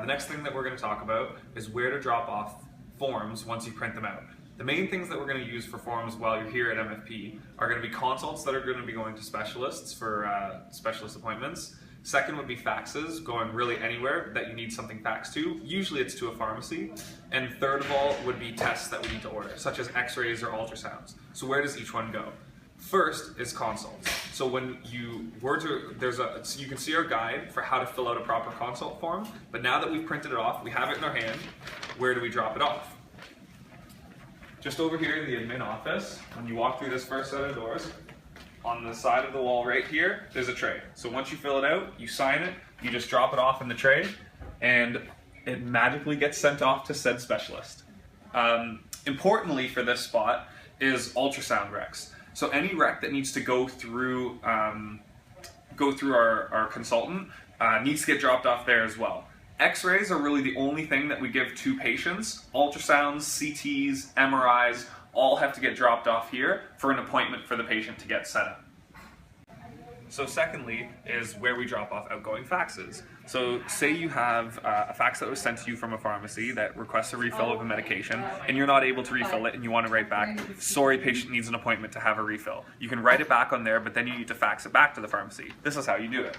The next thing that we're going to talk about is where to drop off forms once you print them out. The main things that we're going to use for forms while you're here at MFP are going to be consults that are going to be going to specialists for specialist appointments. Second would be faxes, going really anywhere that you need something faxed to. Usually it's to a pharmacy. And third of all would be tests that we need to order, such as x-rays or ultrasounds. So where does each one go? First is consults. So when you were to, so you can see our guide for how to fill out a proper consult form, but now that we've printed it off, we have it in our hand, where do we drop it off? Just over here in the admin office, when you walk through this first set of doors, on the side of the wall right here, there's a tray. So once you fill it out, you sign it, you just drop it off in the tray, and it magically gets sent off to said specialist. Importantly for this spot is ultrasound recs. So any rec that needs to go through our consultant needs to get dropped off there as well. X-rays are really the only thing that we give to patients. Ultrasounds, CTs, MRIs, all have to get dropped off here for an appointment for the patient to get set up. So secondly is where we drop off outgoing faxes. So say you have a fax that was sent to you from a pharmacy that requests a refill of a medication and you're not able to refill it and you want to write back, sorry, patient needs an appointment to have a refill. You can write it back on there, but then you need to fax it back to the pharmacy. This is how you do it.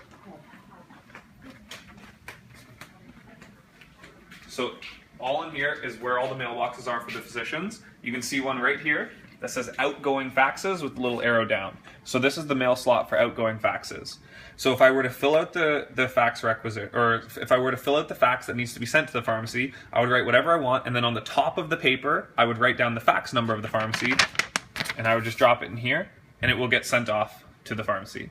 So all in here is where all the mailboxes are for the physicians. You can see one right here that says outgoing faxes with the little arrow down. So this is the mail slot for outgoing faxes. So if I were to fill out the fax requisite, or if I were to fill out the fax that needs to be sent to the pharmacy, I would write whatever I want, and then on the top of the paper, I would write down the fax number of the pharmacy, and I would just drop it in here, and it will get sent off to the pharmacy.